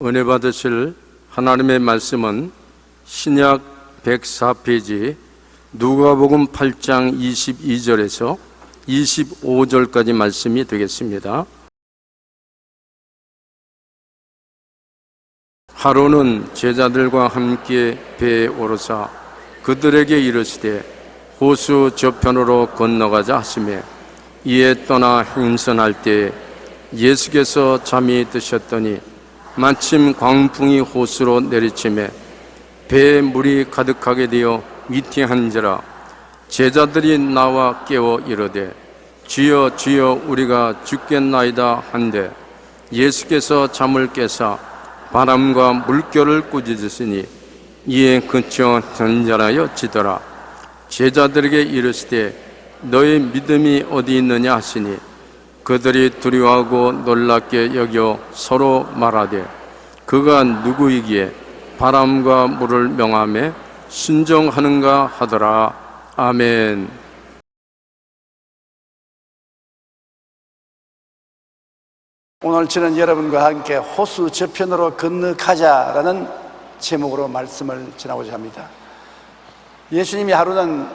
은혜 받으실 하나님의 말씀은 신약 104페이지 누가복음 8장 22절에서 25절까지 말씀이 되겠습니다. 하루는 제자들과 함께 배에 오르사 그들에게 이르시되 호수 저편으로 건너가자 하시매 이에 떠나 행선할 때 예수께서 잠이 드셨더니 마침 광풍이 호수로 내리치매 배에 물이 가득하게 되어 위태한지라 제자들이 나와 깨워 이르되 주여 주여 우리가 죽겠나이다 한데 예수께서 잠을 깨사 바람과 물결을 꾸짖으시니 이에 그쳐 전절하여 지더라. 제자들에게 이르시되 너의 믿음이 어디 있느냐 하시니 그들이 두려워하고 놀랍게 여겨 서로 말하되 그가 누구이기에 바람과 물을 명하매 순종하는가 하더라. 아멘. 오늘 저는 여러분과 함께 호수 저편으로 건너가자라는 제목으로 말씀을 전하고자 합니다. 예수님이 하루는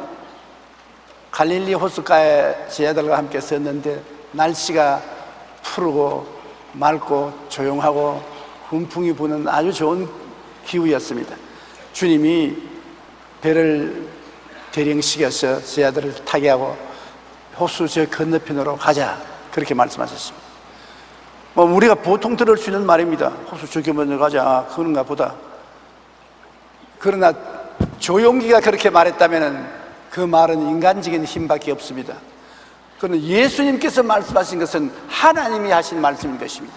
갈릴리 호숫가에 제자들과 함께 섰는데 날씨가 푸르고 맑고 조용하고 훈풍이 부는 아주 좋은 기후였습니다. 주님이 배를 대령시켜서 제자들을 타게 하고 호수 저 건너편으로 가자 그렇게 말씀하셨습니다. 우리가 보통 들을 수 있는 말입니다. 호수 저 건너편으로 가자 그런가 보다. 그러나 조용기가 그렇게 말했다면 그 말은 인간적인 힘밖에 없습니다. 그러나 예수님께서 말씀하신 것은 하나님이 하신 말씀인 것입니다.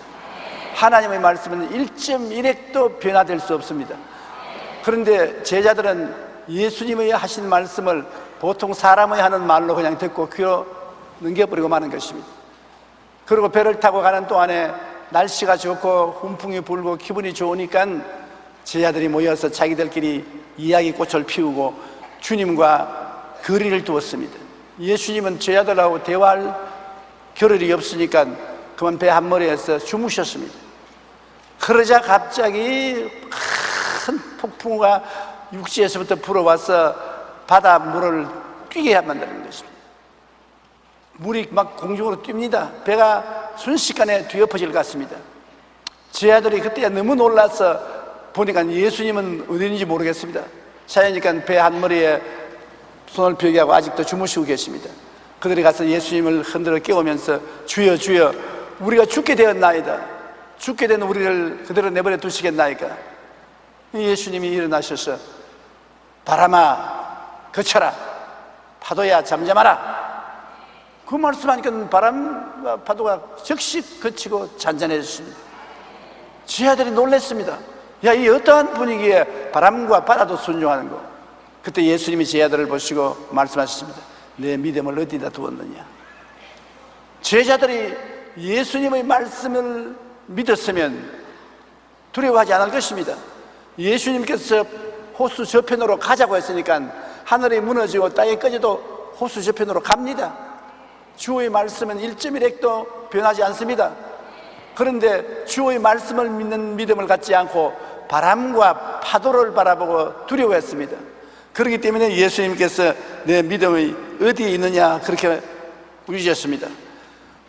하나님의 말씀은 1.1핵도 변화될 수 없습니다. 그런데 제자들은 예수님의 하신 말씀을 보통 사람의 하는 말로 그냥 듣고 귀로 넘겨버리고 마는 것입니다. 그리고 배를 타고 가는 동안에 날씨가 좋고 훈풍이 불고 기분이 좋으니까 제자들이 모여서 자기들끼리 이야기꽃을 피우고 주님과 거리를 두었습니다. 예수님은 제자들하고 대화할 겨를이 없으니까 그만 배 한머리에서 주무셨습니다. 그러자 갑자기 큰 폭풍우가 육지에서부터 불어와서 바다 물을 뛰게 만드는 것입니다. 물이 막 공중으로 뜁니다. 배가 순식간에 뒤엎어질 것 같습니다. 제자들이 그때 너무 놀라서 보니까 예수님은 어디인지 모르겠습니다. 자연이니까 배 한머리에 손을 펴게 하고 아직도 주무시고 계십니다. 그들이 가서 예수님을 흔들어 깨우면서 주여 주여 우리가 죽게 되었나이다. 죽게 된 우리를 그대로 내버려 두시겠나이까. 예수님이 일어나셔서 바람아 그쳐라 파도야 잠잠하라. 그 말씀하니까 바람과 파도가 즉시 그치고 잔잔해졌습니다. 제자들이 놀랐습니다. 야, 이 어떠한 분위기에 바람과 바다도 순종하는 거. 그때 예수님이 제자들을 보시고 말씀하셨습니다. 내 믿음을 어디다 두었느냐. 제자들이 예수님의 말씀을 믿었으면 두려워하지 않을 것입니다. 예수님께서 호수 저편으로 가자고 했으니까 하늘이 무너지고 땅이 꺼져도 호수 저편으로 갑니다. 주의 말씀은 1.1핵도 변하지 않습니다. 그런데 주의 말씀을 믿는 믿음을 갖지 않고 바람과 파도를 바라보고 두려워했습니다. 그렇기 때문에 예수님께서 내 믿음이 어디에 있느냐 그렇게 물으셨습니다.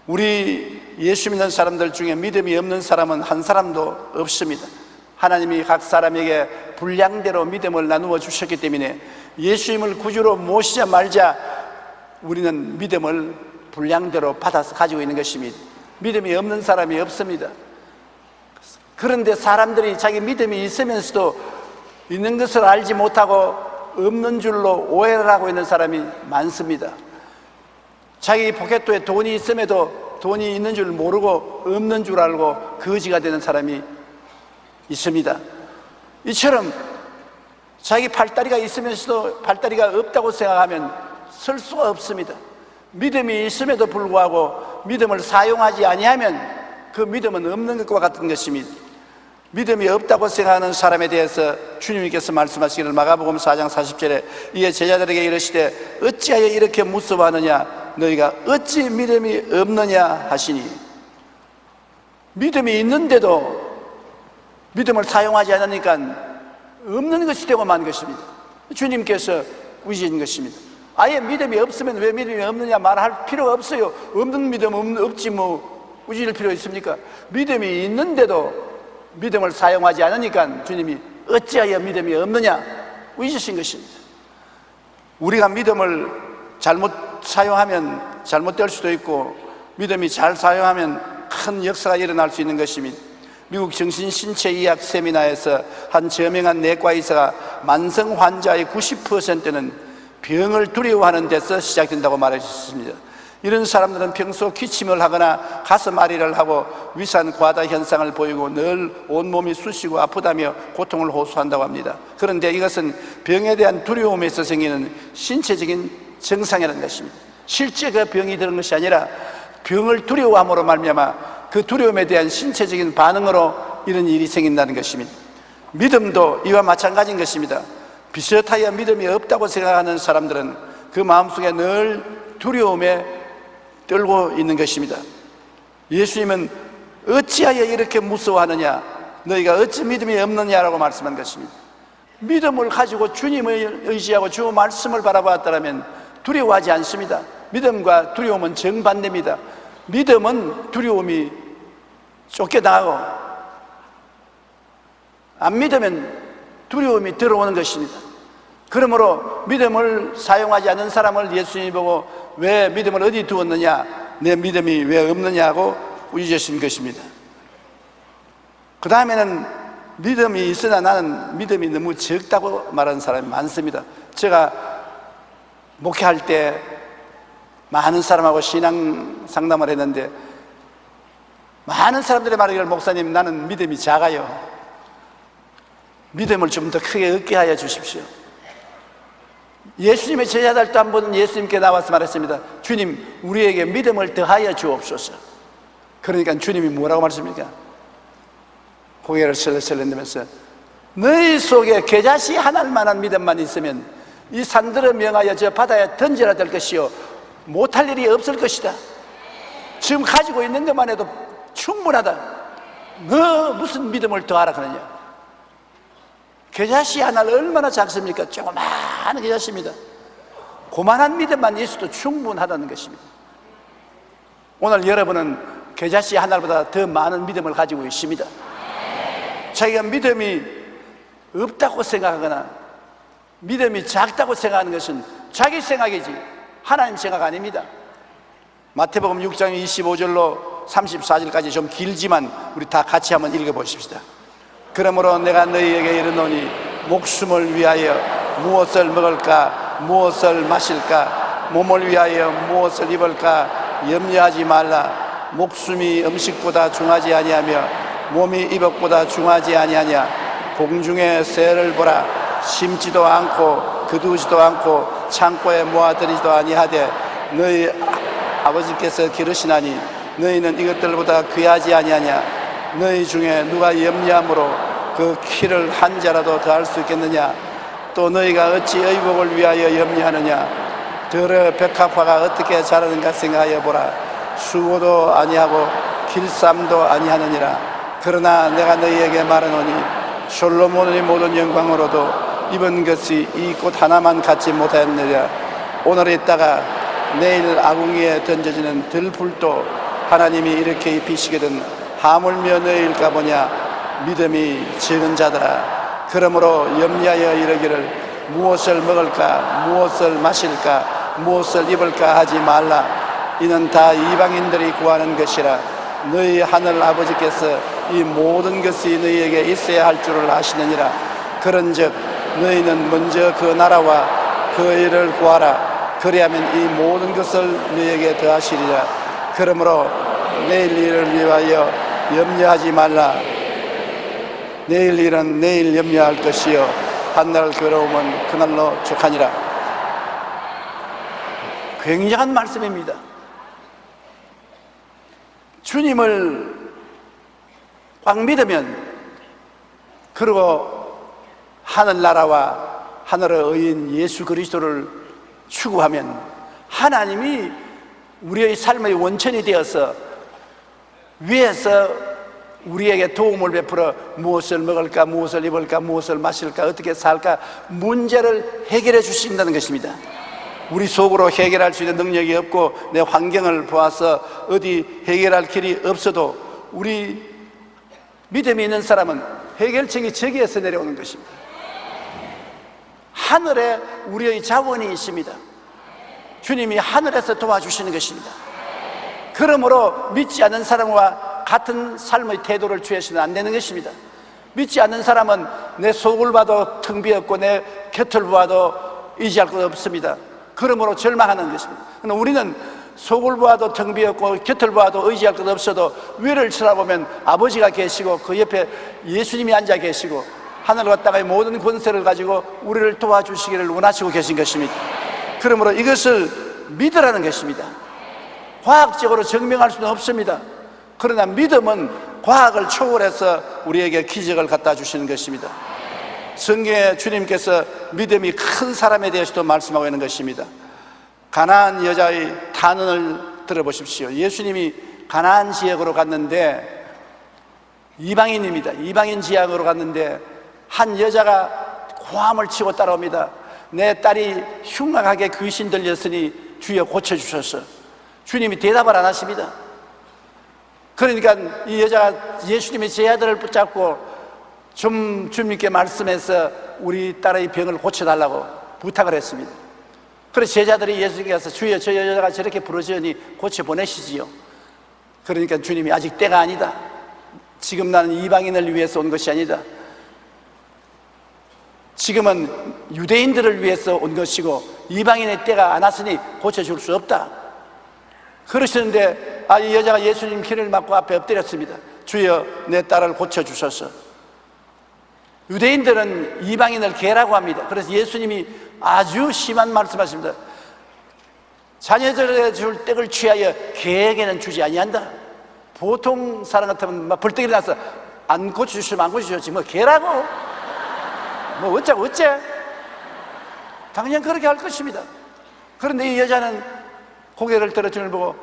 우리 예수 믿는 사람들 중에 믿음이 없는 사람은 한 사람도 없습니다. 하나님이 각 사람에게 분량대로 믿음을 나누어 주셨기 때문에 예수님을 구주로 모시자마자 우리는 믿음을 분량대로 받아서 가지고 있는 것입니다. 믿음이 없는 사람이 없습니다. 그런데 사람들이 자기 믿음이 있으면서도 있는 것을 알지 못하고 없는 줄로 오해를 하고 있는 사람이 많습니다. 자기 포켓도에 돈이 있음에도 돈이 있는 줄 모르고 없는 줄 알고 거지가 되는 사람이 있습니다. 이처럼 자기 팔다리가 있으면서도 팔다리가 없다고 생각하면 설 수가 없습니다. 믿음이 있음에도 불구하고 믿음을 사용하지 아니하면 그 믿음은 없는 것과 같은 것입니다. 믿음이 없다고 생각하는 사람에 대해서 주님께서 말씀하시기를 마가복음 4장 40절에 이에 제자들에게 이르시되 어찌하여 이렇게 무서워하느냐 너희가 어찌 믿음이 없느냐 하시니 믿음이 있는데도 믿음을 사용하지 않으니까 없는 것이 되고 만 것입니다. 주님께서 위지신 것입니다. 아예 믿음이 없으면 왜 믿음이 없느냐 말할 필요가 없어요. 없는 믿음 없지 뭐 우질 필요 있습니까? 믿음이 있는데도 믿음을 사용하지 않으니까 주님이 어찌하여 믿음이 없느냐 위지신 것입니다. 우리가 믿음을 잘못 사용하면 잘못될 수도 있고, 믿음이 잘 사용하면 큰 역사가 일어날 수 있는 것입니다. 미국 정신신체의학 세미나에서 한 저명한 내과 의사가 만성 환자의 90%는 병을 두려워하는 데서 시작된다고 말하셨습니다. 이런 사람들은 평소 기침을 하거나 가슴 아리를 하고 위산 과다 현상을 보이고 늘 온몸이 쑤시고 아프다며 고통을 호소한다고 합니다. 그런데 이것은 병에 대한 두려움에서 생기는 신체적인 증상이라는 것입니다. 실제 그 병이 드는 것이 아니라 병을 두려워함으로 말미암아 그 두려움에 대한 신체적인 반응으로 이런 일이 생긴다는 것입니다. 믿음도 이와 마찬가지인 것입니다. 비슷하여 믿음이 없다고 생각하는 사람들은 그 마음속에 늘 두려움에 떨고 있는 것입니다. 예수님은 어찌하여 이렇게 무서워하느냐, 너희가 어찌 믿음이 없느냐라고 말씀한 것입니다. 믿음을 가지고 주님을 의지하고 주 말씀을 바라보았다면 두려워하지 않습니다. 믿음과 두려움은 정반대입니다. 믿음은 두려움이 쫓겨나고, 안 믿으면 두려움이 들어오는 것입니다. 그러므로 믿음을 사용하지 않는 사람을 예수님이 보고 왜 믿음을 어디 두었느냐, 내 믿음이 왜 없느냐고 우기주신 것입니다. 그 다음에는 믿음이 있으나 나는 믿음이 너무 적다고 말하는 사람이 많습니다. 제가 목회할 때 많은 사람하고 신앙 상담을 했는데 많은 사람들이 말하기를, 목사님 나는 믿음이 작아요. 믿음을 좀 더 크게 얻게 하여 주십시오. 예수님의 제자들도 한 번 예수님께 나와서 말했습니다. 주님, 우리에게 믿음을 더하여 주옵소서. 그러니까 주님이 뭐라고 말씀입니까? 고개를 슬슬 흔들면서 너희 속에 겨자씨 한 알만한 믿음만 있으면 이 산들을 명하여 저 바다에 던져라 될 것이요 못할 일이 없을 것이다. 지금 가지고 있는 것만 해도 충분하다. 너 무슨 믿음을 더하라 그러냐? 겨자씨 하나 얼마나 작습니까? 조그마한 겨자씨입니다. 고만한 믿음만 있어도 충분하다는 것입니다. 오늘 여러분은 겨자씨 하나보다 더 많은 믿음을 가지고 있습니다. 자기가 믿음이 없다고 생각하거나 믿음이 작다고 생각하는 것은 자기 생각이지 하나님 생각 아닙니다. 마태복음 6장 25절로 34절까지 좀 길지만 우리 다 같이 한번 읽어보십시다. 그러므로 내가 너희에게 이르노니 목숨을 위하여 무엇을 먹을까, 무엇을 마실까, 몸을 위하여 무엇을 입을까 염려하지 말라. 목숨이 음식보다 중하지 아니하며 몸이 이복보다 중하지 아니하냐. 공중의 새를 보라. 심지도 않고 거두지도 않고 창고에 모아들이지도 아니하되 너희 아버지께서 기르시나니 너희는 이것들보다 귀하지 아니하냐. 너희 중에 누가 염려함으로 그 키를 한 자라도 더할 수 있겠느냐. 또 너희가 어찌 의복을 위하여 염려하느냐. 들어 백합화가 어떻게 자라는가 생각하여 보라. 수고도 아니하고 길쌈도 아니하느니라. 그러나 내가 너희에게 말하노니 솔로몬의 모든 영광으로도 입은 것이 이 꽃 하나만 갖지 못하였느냐. 오늘 있다가 내일 아궁이에 던져지는 들불도 하나님이 이렇게 입히시거든 하물며 너희일까 보냐. 믿음이 적은 자들아. 그러므로 염려하여 이르기를 무엇을 먹을까, 무엇을 마실까, 무엇을 입을까 하지 말라. 이는 다 이방인들이 구하는 것이라. 너희 하늘 아버지께서 이 모든 것이 너희에게 있어야 할 줄을 아시느니라. 그런즉 너희는 먼저 그 나라와 그 일을 구하라. 그리하면 이 모든 것을 너희에게 더하시리라. 그러므로 내일 일을 위하여 염려하지 말라. 내일 일은 내일 염려할 것이요 한날 괴로움은 그날로 족하니라. 굉장한 말씀입니다. 주님을 꽉 믿으면, 그리고 하늘나라와 하늘의 의인 예수 그리스도를 추구하면 하나님이 우리의 삶의 원천이 되어서 위에서 우리에게 도움을 베풀어 무엇을 먹을까, 무엇을 입을까, 무엇을 마실까, 어떻게 살까 문제를 해결해 주신다는 것입니다. 우리 속으로 해결할 수 있는 능력이 없고 내 환경을 보아서 어디 해결할 길이 없어도 우리 믿음이 있는 사람은 해결책이 저기에서 내려오는 것입니다. 하늘에 우리의 자원이 있습니다. 주님이 하늘에서 도와주시는 것입니다. 그러므로 믿지 않는 사람과 같은 삶의 태도를 취해서는 안 되는 것입니다. 믿지 않는 사람은 내 속을 봐도 텅 비었고 내 곁을 봐도 의지할 것 없습니다. 그러므로 절망하는 것입니다. 그러나 우리는 속을 보아도 텅 비었고 곁을 보아도 의지할 것 없어도 위를 쳐다보면 아버지가 계시고 그 옆에 예수님이 앉아 계시고 하늘과 땅의 모든 권세를 가지고 우리를 도와주시기를 원하시고 계신 것입니다. 그러므로 이것을 믿으라는 것입니다. 과학적으로 증명할 수는 없습니다. 그러나 믿음은 과학을 초월해서 우리에게 기적을 갖다 주시는 것입니다. 성경에 주님께서 믿음이 큰 사람에 대해서도 말씀하고 있는 것입니다. 가나안 여자의 탄원을 들어보십시오. 예수님이 가나안 지역으로 갔는데 이방인입니다. 이방인 지역으로 갔는데 한 여자가 고함을 치고 따라옵니다. 내 딸이 흉악하게 귀신 들렸으니 주여 고쳐주셔서. 주님이 대답을 안 하십니다. 그러니까 이 여자가 예수님의 제 아들을 붙잡고 좀 주님께 말씀해서 우리 딸의 병을 고쳐달라고 부탁을 했습니다. 그래서 제자들이 예수님께 가서 주여 저 여자가 저렇게 부르짖으니 고쳐보내시지요. 그러니까 주님이 아직 때가 아니다. 지금 나는 이방인을 위해서 온 것이 아니다. 지금은 유대인들을 위해서 온 것이고 이방인의 때가 안 왔으니 고쳐줄 수 없다. 그러시는데 이 여자가 예수님 피를 맞고 앞에 엎드렸습니다. 주여 내 딸을 고쳐주셔서. 유대인들은 이방인을 개라고 합니다. 그래서 예수님이 아주 심한 말씀하십니다. 자녀들에게 줄 떡을 취하여 개에게는 주지 아니한다. 보통 사람 같으면 막 벌떡 일어나서 안 고쳐주시면 안 고쳐주시지 뭐 개라고 뭐 어쩌고 어째 당연히 그렇게 할 것입니다. 그런데 이 여자는 고개를 들어 주님을 보고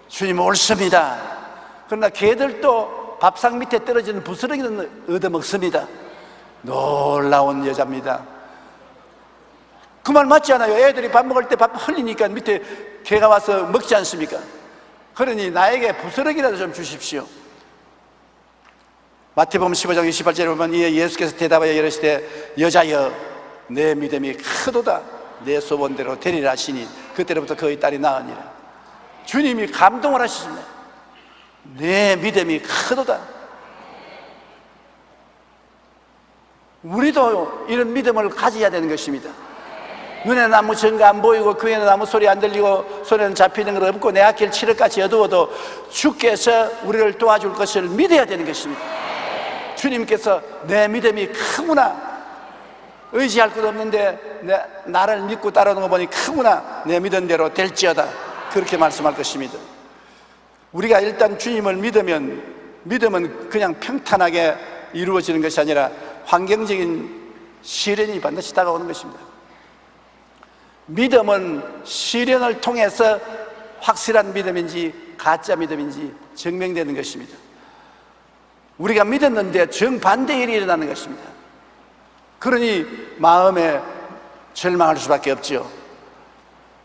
주님 옳습니다. 그러나 개들도 밥상 밑에 떨어지는 부스러기는 얻어먹습니다. 놀라운 여자입니다. 그 말 맞지 않아요? 애들이 밥 먹을 때 밥 흘리니까 밑에 개가 와서 먹지 않습니까? 그러니 나에게 부스러기라도 좀 주십시오. 마태복음 15장 28절에 보면 이에 예수께서 대답하여 이르시되 여자여 내 믿음이 크도다. 내 소원대로 되리라 하시니 그때로부터 그의 딸이 나으니라. 주님이 감동을 하시십니다. 내 믿음이 크도다. 우리도 이런 믿음을 가져야 되는 것입니다. 눈에는 아무 증거 안 보이고 귀에는 아무 소리 안 들리고 손에는 잡히는 것 없고 내 앞길 7억까지 어두워도 주께서 우리를 도와줄 것을 믿어야 되는 것입니다. 주님께서 내 믿음이 크구나, 의지할 것 없는데 나를 믿고 따라오는 거 보니 크구나, 내 믿은 대로 될지어다, 그렇게 말씀할 것입니다. 우리가 일단 주님을 믿으면 믿음은 그냥 평탄하게 이루어지는 것이 아니라 환경적인 시련이 반드시 다가오는 것입니다. 믿음은 시련을 통해서 확실한 믿음인지 가짜 믿음인지 증명되는 것입니다. 우리가 믿었는데 정반대의 일이 일어나는 것입니다. 그러니 마음에 절망할 수밖에 없죠.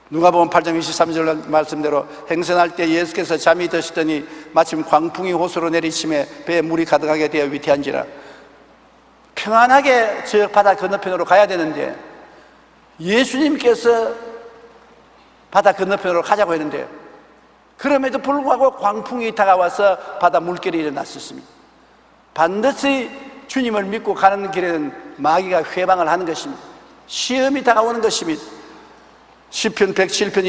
누가복음 8장 23절 말씀대로 행선할 때 예수께서 잠이 드시더니 마침 광풍이 호수로 내리침에 배에 물이 가득하게 되어 위태한지라. 평안하게 저 바다 건너편으로 가야 되는데 예수님께서 바다 건너편으로 가자고 했는데 그럼에도 불구하고 광풍이 다가와서 바다 물결이 일어났었습니다. 반드시 주님을 믿고 가는 길에는 마귀가 회방을 하는 것입니다. 시험이 다가오는 것입니다. 시편 107편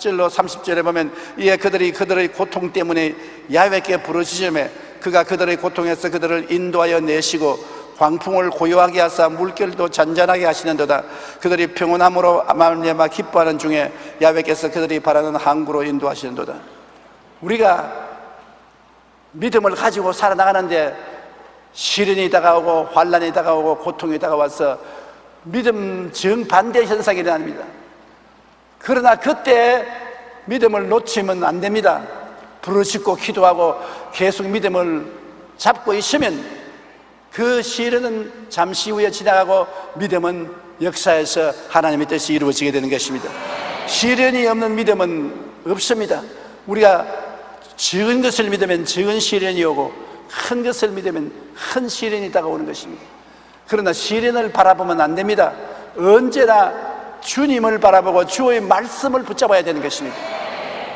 28절로 30절에 보면 이에 그들이 그들의 고통 때문에 야훼께 부르짖으매 그가 그들의 고통에서 그들을 인도하여 내시고 광풍을 고요하게 하사 물결도 잔잔하게 하시는도다. 그들이 평온함으로 말미암아 기뻐하는 중에 야훼께서 그들이 바라는 항구로 인도하시는도다. 우리가 믿음을 가지고 살아나가는데 시련이 다가오고 환난이 다가오고 고통이 다가와서 믿음 정반대 현상이 일어납니다. 그러나 그때 믿음을 놓치면 안 됩니다. 부르짖고 기도하고 계속 믿음을 잡고 있으면 그 시련은 잠시 후에 지나가고 믿음은 역사에서 하나님의 뜻이 이루어지게 되는 것입니다. 시련이 없는 믿음은 없습니다. 우리가 적은 것을 믿으면 적은 시련이 오고 큰 것을 믿으면 큰 시련이 다가오는 것입니다. 그러나 시련을 바라보면 안 됩니다. 언제나 주님을 바라보고 주의 말씀을 붙잡아야 되는 것입니다.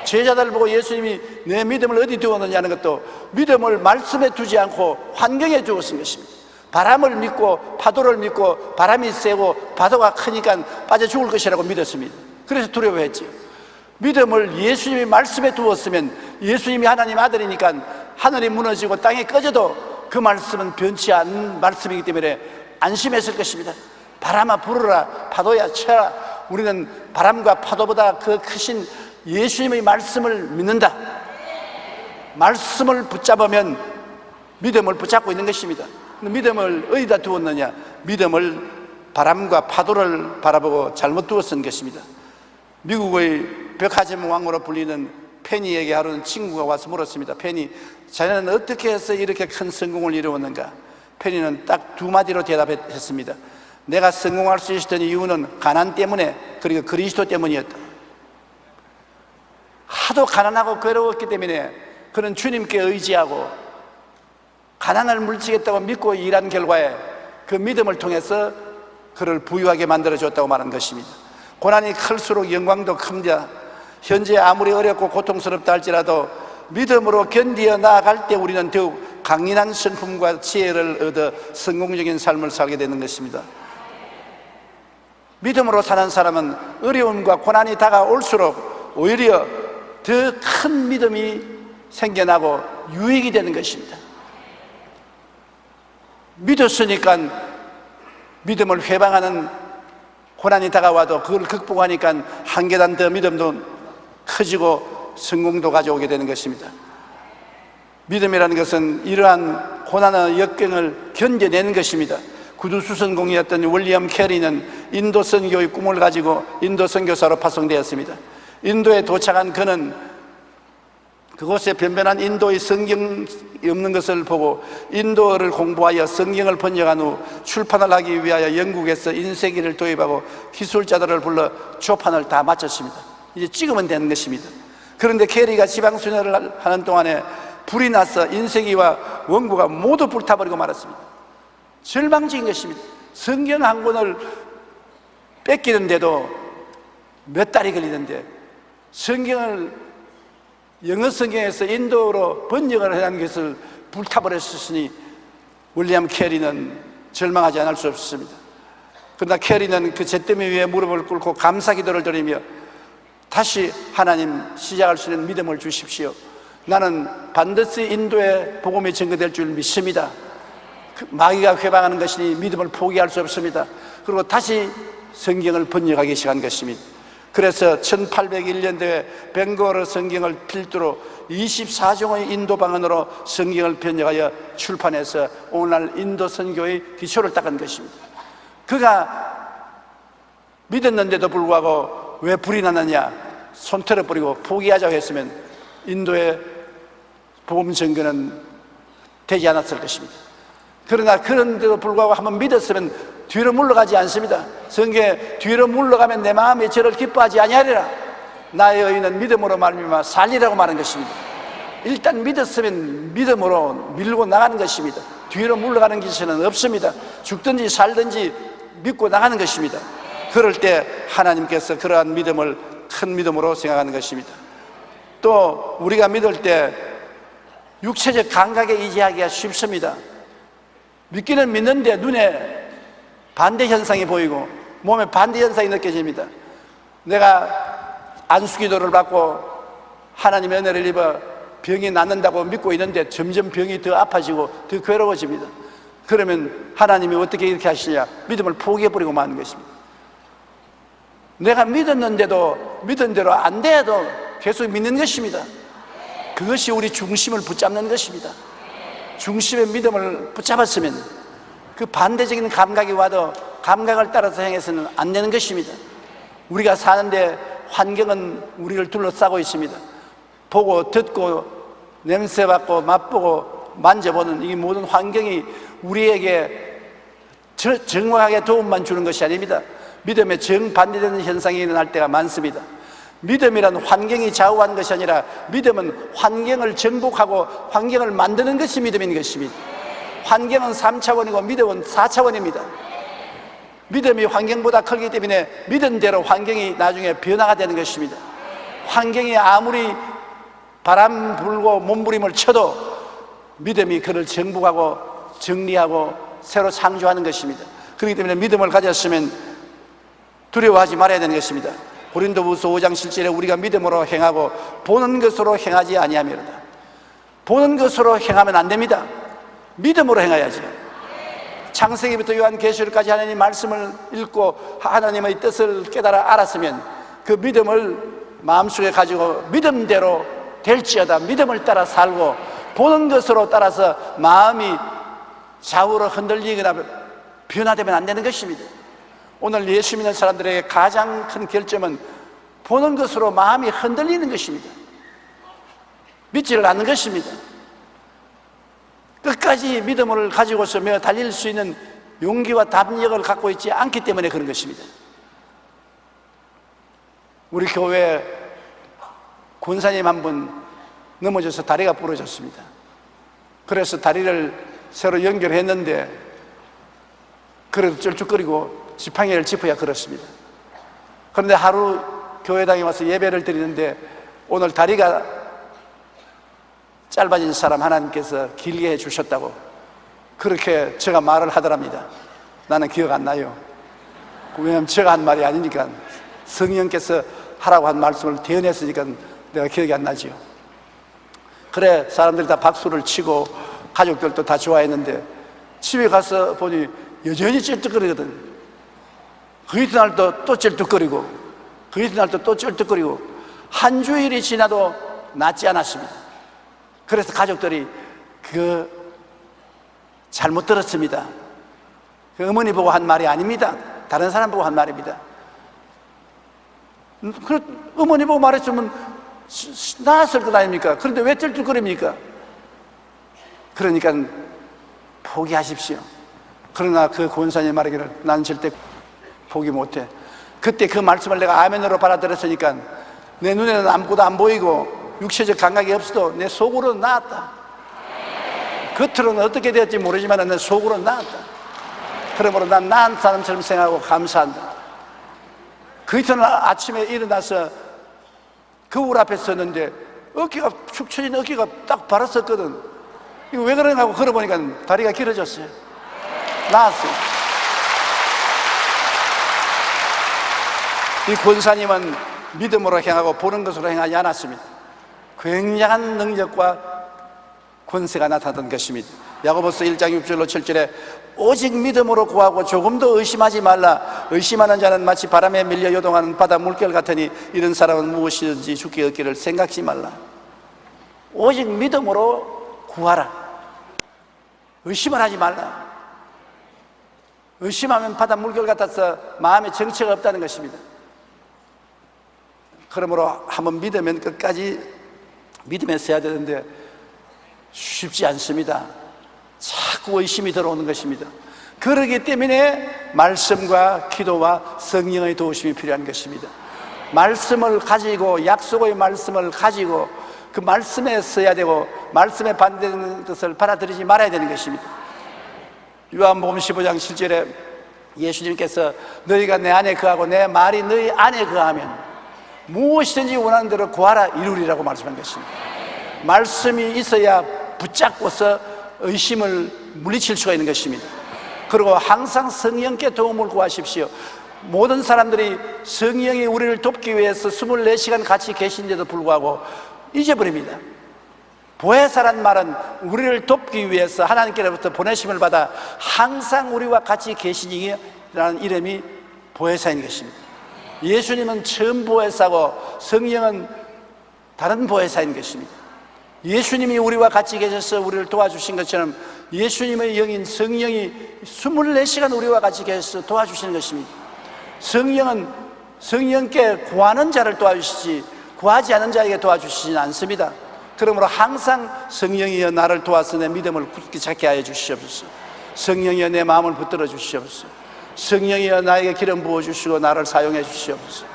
제자들 보고 예수님이 내 믿음을 어디 두었느냐는 것도 믿음을 말씀에 두지 않고 환경에 두었은 것입니다. 바람을 믿고 파도를 믿고 바람이 세고 파도가 크니까 빠져 죽을 것이라고 믿었습니다. 그래서 두려워했죠. 믿음을 예수님이 말씀에 두었으면 예수님이 하나님 아들이니까 하늘이 무너지고 땅이 꺼져도 그 말씀은 변치 않는 말씀이기 때문에 안심했을 것입니다. 바람아 불어라, 파도야 쳐라. 우리는 바람과 파도보다 그 크신 예수님의 말씀을 믿는다. 말씀을 붙잡으면 믿음을 붙잡고 있는 것입니다. 믿음을 어디다 두었느냐? 믿음을 바람과 파도를 바라보고 잘못 두었은 것입니다. 미국의 백화점 왕으로 불리는 페니에게 하루는 친구가 와서 물었습니다. 페니, 자네는 어떻게 해서 이렇게 큰 성공을 이루었는가? 페니는 딱 두 마디로 대답했습니다. 내가 성공할 수 있었던 이유는 가난 때문에, 그리고 그리스도 때문이었다. 하도 가난하고 괴로웠기 때문에 그는 주님께 의지하고 가난을 물리치겠다고 믿고 일한 결과에 그 믿음을 통해서 그를 부유하게 만들어줬다고 말한 것입니다. 고난이 클수록 영광도 큽니다. 현재 아무리 어렵고 고통스럽다 할지라도 믿음으로 견디어 나아갈 때 우리는 더욱 강인한 성품과 지혜를 얻어 성공적인 삶을 살게 되는 것입니다. 믿음으로 사는 사람은 어려움과 고난이 다가올수록 오히려 더 큰 믿음이 생겨나고 유익이 되는 것입니다. 믿었으니까 믿음을 회방하는 고난이 다가와도 그걸 극복하니까 한 계단 더 믿음도 커지고 성공도 가져오게 되는 것입니다. 믿음이라는 것은 이러한 고난의 역경을 견뎌내는 것입니다. 구두수선공이었던 윌리엄 캐리는 인도 선교의 꿈을 가지고 인도 선교사로 파송되었습니다. 인도에 도착한 그는 그곳에 변변한 인도의 성경이 없는 것을 보고 인도어를 공부하여 성경을 번역한 후 출판을 하기 위하여 영국에서 인쇄기를 도입하고 기술자들을 불러 초판을 다 마쳤습니다. 이제 찍으면 되는 것입니다. 그런데 캐리가 지방 순회를 하는 동안에 불이 나서 인쇄기와 원고가 모두 불타버리고 말았습니다. 절망적인 것입니다. 성경 한 권을 뺏기는데도 몇 달이 걸리는데 성경을 영어 성경에서 인도어로 번역을 하는 것을 불타버렸으니 윌리엄 캐리는 절망하지 않을 수 없습니다. 그러나 캐리는 그 잿더미 위에 무릎을 꿇고 감사 기도를 드리며 다시 하나님 시작할 수 있는 믿음을 주십시오. 나는 반드시 인도에 복음이 전거될 줄 믿습니다. 마귀가 회방하는 것이니 믿음을 포기할 수 없습니다. 그리고 다시 성경을 번역하기 시작한 것입니다. 그래서 1801년도에 벵거어로 성경을 필두로 24종의 인도 방언으로 성경을 번역하여 출판해서 오늘날 인도 선교의 기초를 닦은 것입니다. 그가 믿었는데도 불구하고 왜 불이 났느냐? 손털어 버리고 포기하자고 했으면 인도의 복음 전거는 되지 않았을 것입니다. 그러나 그런데도 불구하고 한번 믿었으면 뒤로 물러가지 않습니다. 성경에 뒤로 물러가면 내 마음이 저를 기뻐하지 아니하리라. 나의 의인은 믿음으로 말미암아 살리라고 말한 것입니다. 일단 믿었으면 믿음으로 밀고 나가는 것입니다. 뒤로 물러가는 기세는 없습니다. 죽든지 살든지 믿고 나가는 것입니다. 그럴 때 하나님께서 그러한 믿음을 큰 믿음으로 생각하는 것입니다. 또 우리가 믿을 때 육체적 감각에 의지하기가 쉽습니다. 믿기는 믿는데 눈에 반대 현상이 보이고 몸에 반대 현상이 느껴집니다. 내가 안수기도를 받고 하나님의 은혜를 입어 병이 낫는다고 믿고 있는데 점점 병이 더 아파지고 더 괴로워집니다. 그러면 하나님이 어떻게 이렇게 하시냐? 믿음을 포기해버리고 마는 것입니다. 내가 믿었는데도 믿은 대로 안 돼도 계속 믿는 것입니다. 그것이 우리 중심을 붙잡는 것입니다. 중심의 믿음을 붙잡았으면 그 반대적인 감각이 와도 감각을 따라서 행해서는 안 되는 것입니다. 우리가 사는데 환경은 우리를 둘러싸고 있습니다. 보고 듣고 냄새맡고 맛보고 만져보는 이 모든 환경이 우리에게 정확하게 도움만 주는 것이 아닙니다. 믿음의 정반대되는 현상이 일어날 때가 많습니다. 믿음이란 환경이 좌우하는 것이 아니라 믿음은 환경을 정복하고 환경을 만드는 것이 믿음인 것입니다. 환경은 3차원이고 믿음은 4차원입니다. 믿음이 환경보다 크기 때문에 믿음대로 환경이 나중에 변화가 되는 것입니다. 환경이 아무리 바람 불고 몸부림을 쳐도 믿음이 그를 정복하고 정리하고 새로 창조하는 것입니다. 그렇기 때문에 믿음을 가졌으면 두려워하지 말아야 되는 것입니다. 고린도후서 5장 7절에 우리가 믿음으로 행하고 보는 것으로 행하지 아니하며로다. 보는 것으로 행하면 안 됩니다. 믿음으로 행해야죠. 창세기부터 요한계시록까지 하나님의 말씀을 읽고 하나님의 뜻을 깨달아 알았으면 그 믿음을 마음속에 가지고 믿음대로 될지어다 믿음을 따라 살고, 보는 것으로 따라서 마음이 좌우로 흔들리거나 변화되면 안 되는 것입니다. 오늘 예수 믿는 사람들에게 가장 큰 결점은 보는 것으로 마음이 흔들리는 것입니다. 믿지를 않는 것입니다. 끝까지 믿음을 가지고서 달릴 수 있는 용기와 담력을 갖고 있지 않기 때문에 그런 것입니다. 우리 교회 권사님 한 분 넘어져서 다리가 부러졌습니다. 그래서 다리를 새로 연결했는데 그래도 쩔쭉거리고 지팡이를 짚어야 그렇습니다. 그런데 하루 교회당에 와서 예배를 드리는데 오늘 다리가 짧아진 사람 하나님께서 길게 해주셨다고 그렇게 제가 말을 하더랍니다. 나는 기억 안 나요. 왜냐하면 제가 한 말이 아니니까, 성령께서 하라고 한 말씀을 대언했으니까 내가 기억이 안 나지요. 그래 사람들이 다 박수를 치고 가족들도 다 좋아했는데 집에 가서 보니 여전히 쩔뚝거리거든. 그 이튿날도 또 쩔뚝거리고 그 이튿날도 또 쩔뚝거리고 한 주일이 지나도 낫지 않았습니다. 그래서 가족들이 잘못 들었습니다. 그 어머니 보고 한 말이 아닙니다. 다른 사람 보고 한 말입니다. 어머니 보고 말했으면 나았을 것 아닙니까? 그런데 왜 쩔뚝거립니까? 그러니까 포기하십시오. 그러나 그 권사님 말하기를 나는 절대 포기 못해. 그때 그 말씀을 내가 아멘으로 받아들였으니까 내 눈에는 아무것도 안 보이고 육체적 감각이 없어도 내 속으로는 나았다. 겉으로는 어떻게 되었지 모르지만 내 속으로는 나았다. 그러므로 난 나은 사람처럼 생각하고 감사한다. 그 이튿날 아침에 일어나서 거울 앞에 섰는데 어깨가 축 처진 어깨가 딱 바랐었거든. 이거 왜 그러나 하고 걸어보니까 다리가 길어졌어요. 나았어요. 이 권사님은 믿음으로 행하고 보는 것으로 행하지 않았습니다. 굉장한 능력과 권세가 나타났던 것입니다. 야고보서 1장 6절로 7절에 오직 믿음으로 구하고 조금도 의심하지 말라. 의심하는 자는 마치 바람에 밀려 요동하는 바다 물결 같으니 이런 사람은 무엇이든지 죽게 얻기를 생각지 말라. 오직 믿음으로 구하라. 의심을 하지 말라. 의심하면 바다 물결 같아서 마음에 정체가 없다는 것입니다. 그러므로 한번 믿으면 끝까지 믿으면서 해야 되는데 쉽지 않습니다. 자꾸 의심이 들어오는 것입니다. 그러기 때문에 말씀과 기도와 성령의 도우심이 필요한 것입니다. 말씀을 가지고, 약속의 말씀을 가지고 그 말씀에 서야 되고 말씀에 반대되는 것을 받아들이지 말아야 되는 것입니다. 요한복음 15장 7절에 예수님께서 너희가 내 안에 거하고 내 말이 너희 안에 거하면 무엇이든지 원하는 대로 구하라 이루리라고 말씀한 것입니다. 말씀이 있어야 붙잡고서 의심을 물리칠 수가 있는 것입니다. 그리고 항상 성령께 도움을 구하십시오. 모든 사람들이 성령이 우리를 돕기 위해서 24시간 같이 계신데도 불구하고 잊어버립니다. 보혜사란 말은 우리를 돕기 위해서 하나님께로부터 보내심을 받아 항상 우리와 같이 계시니라는 이름이 보혜사인 것입니다. 예수님은 처음 보혜사고 성령은 다른 보혜사인 것입니다. 예수님이 우리와 같이 계셔서 우리를 도와주신 것처럼 예수님의 영인 성령이 24시간 우리와 같이 계셔서 도와주시는 것입니다. 성령은 성령께 구하는 자를 도와주시지 구하지 않은 자에게 도와주시지는 않습니다. 그러므로 항상 성령이여 나를 도와서 내 믿음을 굳게 찾게 하여 주시옵소서. 성령이여 내 마음을 붙들어 주시옵소서. 성령이여 나에게 기름 부어주시고 나를 사용해 주시옵소서.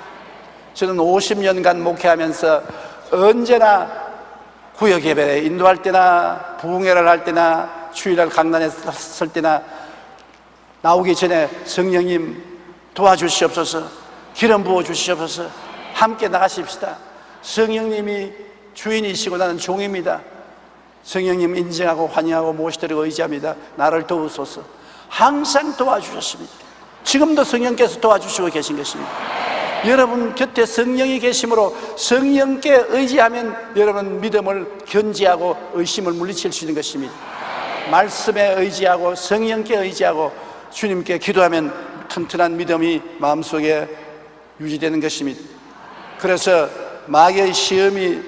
저는 50년간 목회하면서 언제나 구역 예배에 인도할 때나 부흥회를 할 때나 주일날 강단에 설 때나 나오기 전에 성령님 도와주시옵소서, 기름 부어주시옵소서, 함께 나가십시다. 성령님이 주인이시고 나는 종입니다. 성령님 인정하고 환영하고 모시도록 의지합니다. 나를 도우소서. 항상 도와주셨습니다. 지금도 성령께서 도와주시고 계신 것입니다. 여러분 곁에 성령이 계심으로 성령께 의지하면 여러분 믿음을 견지하고 의심을 물리칠 수 있는 것입니다. 말씀에 의지하고 성령께 의지하고 주님께 기도하면 튼튼한 믿음이 마음속에 유지되는 것입니다. 그래서 마귀의 시험이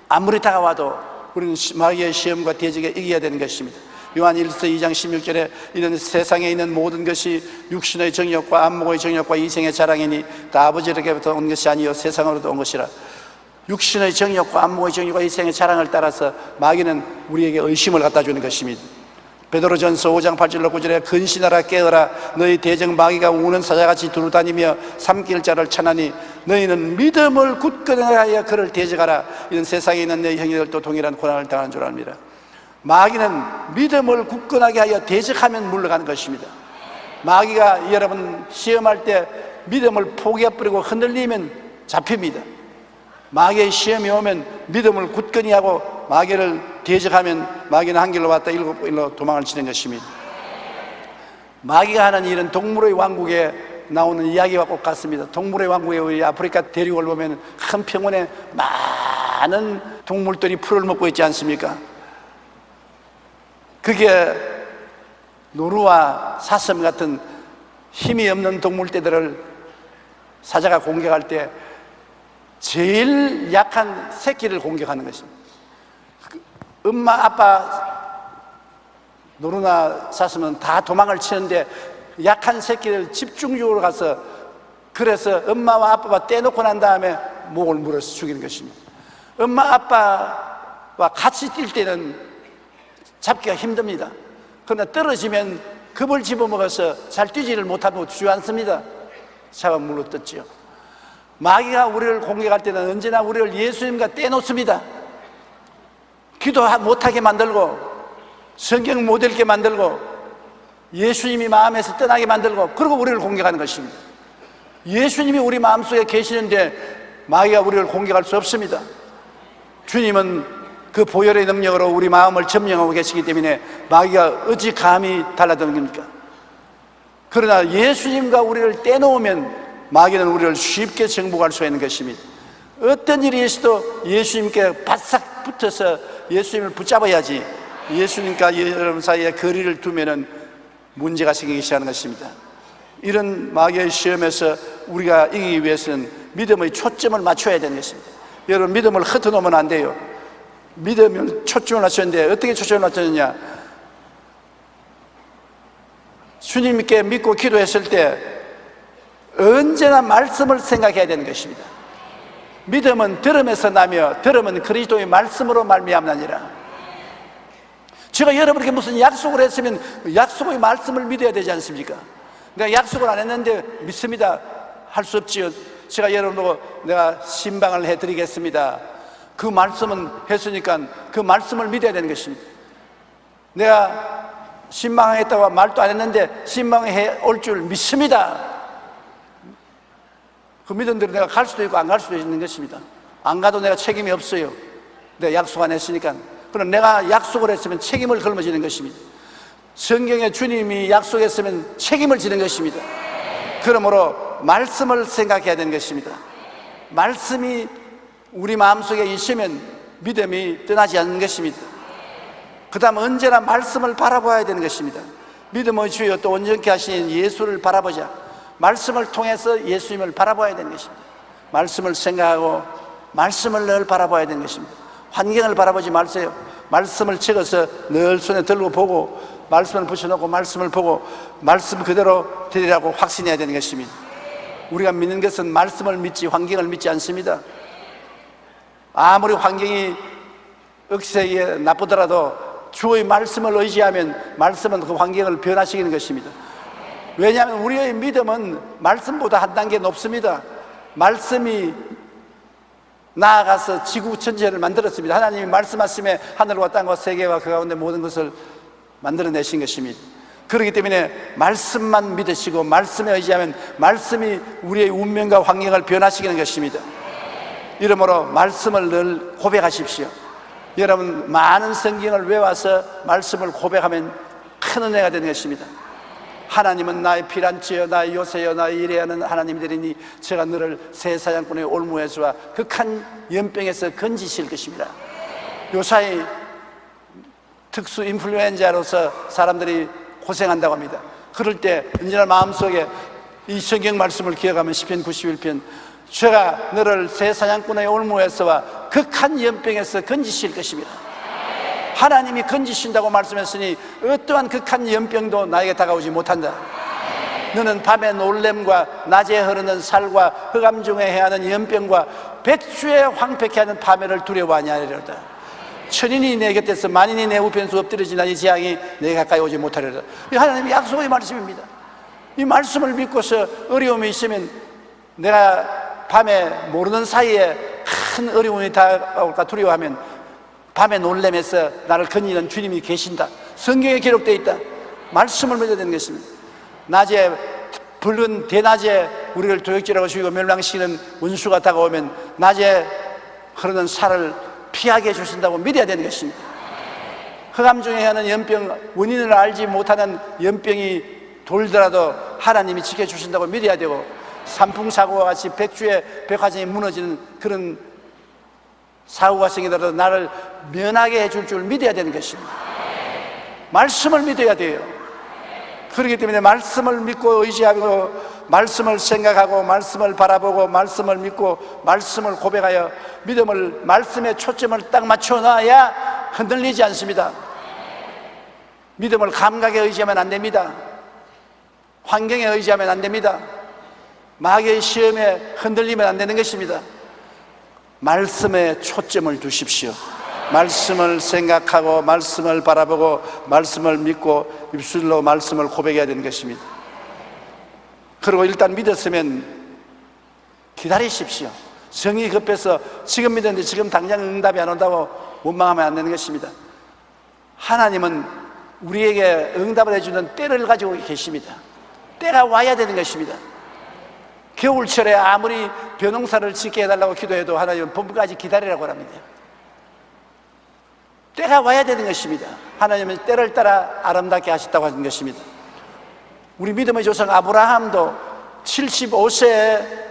아무리 다가와도 우리는 마귀의 시험과 대적에 이겨야 되는 것입니다. 요한 1서 2장 16절에 이런 세상에 있는 모든 것이 육신의 정욕과 안목의 정욕과 이생의 자랑이니 다 아버지에게부터 온 것이 아니요 세상으로도 온 것이라. 육신의 정욕과 안목의 정욕과 이생의 자랑을 따라서 마귀는 우리에게 의심을 갖다 주는 것입니다. 베드로전서 5장 8절로 9절에 근신하라 깨어라 너희 대적 마귀가 우는 사자같이 두루다니며 삼킬 자를 찾나니 너희는 믿음을 굳건하게 하여 그를 대적하라. 이런 세상에 있는 내 형제들도 동일한 고난을 당하는 줄 압니다. 마귀는 믿음을 굳건하게 하여 대적하면 물러가는 것입니다. 마귀가 여러분 시험할 때 믿음을 포기해버리고 흔들리면 잡힙니다. 마귀의 시험이 오면 믿음을 굳건히 하고 마귀를 대적하면 마귀는 한 길로 왔다 일곱 길로 도망을 치는 것입니다. 마귀가 하는 일은 동물의 왕국에 나오는 이야기와 꼭 같습니다. 동물의 왕국에 우리 아프리카 대륙을 보면 큰 평원에 많은 동물들이 풀을 먹고 있지 않습니까? 그게 노루와 사슴 같은 힘이 없는 동물떼들을 사자가 공격할 때 제일 약한 새끼를 공격하는 것입니다. 엄마 아빠 노루나 사슴은 다 도망을 치는데 약한 새끼를 집중적으로 가서 그래서 엄마와 아빠가 떼놓고 난 다음에 목을 물어서 죽이는 것입니다. 엄마 아빠와 같이 뛸 때는 잡기가 힘듭니다. 그러나 떨어지면 급을 집어먹어서 잘 뛰지를 못하고 주저앉습니다. 잡아 물로 뜯지요. 마귀가 우리를 공격할 때는 언제나 우리를 예수님과 떼놓습니다. 기도 못하게 만들고 성경 못 읽게 만들고 예수님이 마음에서 떠나게 만들고 그리고 우리를 공격하는 것입니다. 예수님이 우리 마음속에 계시는데 마귀가 우리를 공격할 수 없습니다. 주님은 그 보혈의 능력으로 우리 마음을 점령하고 계시기 때문에 마귀가 어찌 감히 달라드는 겁니까? 그러나 예수님과 우리를 떼놓으면 마귀는 우리를 쉽게 정복할 수 있는 것입니다. 어떤 일이 있어도 예수님께 바싹 붙어서 예수님을 붙잡아야지 예수님과 여러분 사이에 거리를 두면은 문제가 생기기 시작하는 것입니다. 이런 마귀의 시험에서 우리가 이기기 위해서는 믿음의 초점을 맞춰야 되는 것입니다. 여러분 믿음을 흩어놓으면 안 돼요. 믿음을 초점을 맞췄는데 어떻게 초점을 맞췄느냐? 주님께 믿고 기도했을 때 언제나 말씀을 생각해야 되는 것입니다. 믿음은 들음에서 나며 들음은 그리스도의 말씀으로 말미암나니라. 제가 여러분에게 무슨 약속을 했으면 약속의 말씀을 믿어야 되지 않습니까? 내가 약속을 안 했는데 믿습니다 할 수 없지요. 제가 여러분하고 내가 신방을 해드리겠습니다. 그 말씀은 했으니까 그 말씀을 믿어야 되는 것입니다. 내가 신방했다고 말도 안 했는데 신방해 올 줄 믿습니다. 그 믿은 대로 내가 갈 수도 있고 안 갈 수도 있는 것입니다. 안 가도 내가 책임이 없어요. 내가 약속 안 했으니까. 그럼 내가 약속을 했으면 책임을 걸어지는 것입니다. 성경에 주님이 약속했으면 책임을 지는 것입니다. 그러므로 말씀을 생각해야 되는 것입니다. 말씀이 우리 마음속에 있으면 믿음이 떠나지 않는 것입니다. 그 다음 언제나 말씀을 바라봐야 되는 것입니다. 믿음의 주여 또 온전케 하신 예수를 바라보자. 말씀을 통해서 예수님을 바라봐야 되는 것입니다. 말씀을 생각하고 말씀을 늘 바라봐야 되는 것입니다. 환경을 바라보지 마세요. 말씀을 찍어서 늘 손에 들고 보고 말씀을 붙여놓고 말씀을 보고 말씀 그대로 드리라고 확신해야 되는 것입니다. 우리가 믿는 것은 말씀을 믿지 환경을 믿지 않습니다. 아무리 환경이 억세게 나쁘더라도 주의 말씀을 의지하면 말씀은 그 환경을 변화시키는 것입니다. 왜냐하면 우리의 믿음은 말씀보다 한 단계 높습니다. 말씀이 나아가서 지구 전체를 만들었습니다. 하나님이 말씀하심에 하늘과 땅과 세계와 그 가운데 모든 것을 만들어내신 것입니다. 그렇기 때문에 말씀만 믿으시고 말씀에 의지하면 말씀이 우리의 운명과 환경을 변화시키는 것입니다. 이러므로 말씀을 늘 고백하십시오. 여러분, 많은 성경을 외워서 말씀을 고백하면 큰 은혜가 되는 것입니다. 하나님은 나의 피란치여 나의 요새여 나의 이레하는 하나님들이니 제가 너를 새 사냥꾼의 올무에서와 극한 연병에서 건지실 것입니다. 요사이 특수 인플루엔자로서 사람들이 고생한다고 합니다. 그럴 때 언제나 마음속에 이 성경 말씀을 기억하면 시편 91편 제가 너를 새 사냥꾼의 올무에서와 극한 연병에서 건지실 것입니다. 하나님이 건지신다고 말씀했으니 어떠한 극한 연병도 나에게 다가오지 못한다. 너는 밤의 놀램과 낮에 흐르는 살과 흑암 중에 해하는 연병과 백주에 황폐케 하는 파멸을 두려워하냐 하리로다. 천인이 내 곁에서 만인이 내 우편에서 엎드려지나 이 재앙이 내 가까이 오지 못하리로다. 이 하나님의 약속의 말씀입니다. 이 말씀을 믿고서 어려움이 있으면 내가 밤에 모르는 사이에 큰 어려움이 다가올까 두려워하면 밤에 놀래면서 나를 건지는 주님이 계신다. 성경에 기록되어 있다. 말씀을 믿어야 되는 것입니다. 낮에 붉은 대낮에 우리를 도역질하고 죽이고 멸망시키는 원수가 다가오면 낮에 흐르는 살을 피하게 해주신다고 믿어야 되는 것입니다. 흑암 중에 하는 연병, 원인을 알지 못하는 연병이 돌더라도 하나님이 지켜주신다고 믿어야 되고, 산풍사고와 같이 백주의 백화점이 무너지는 그런 사고가 생기더라도 나를 면하게 해줄 줄 믿어야 되는 것입니다. 말씀을 믿어야 돼요. 그렇기 때문에 말씀을 믿고 의지하고 말씀을 생각하고 말씀을 바라보고 말씀을 믿고 말씀을 고백하여 믿음을 말씀에 초점을 딱 맞춰놔야 흔들리지 않습니다. 믿음을 감각에 의지하면 안 됩니다. 환경에 의지하면 안 됩니다. 마귀의 시험에 흔들리면 안 되는 것입니다. 말씀에 초점을 두십시오. 말씀을 생각하고 말씀을 바라보고 말씀을 믿고 입술로 말씀을 고백해야 되는 것입니다. 그리고 일단 믿었으면 기다리십시오. 성이 급해서 지금 믿었는데 지금 당장 응답이 안 온다고 원망하면 안 되는 것입니다. 하나님은 우리에게 응답을 해주는 때를 가지고 계십니다. 때가 와야 되는 것입니다. 겨울철에 아무리 벼농사를 짓게 해달라고 기도해도 하나님은 봄까지 기다리라고 합니다. 때가 와야 되는 것입니다. 하나님은 때를 따라 아름답게 하셨다고 하는 것입니다. 우리 믿음의 조상 아브라함도 75세에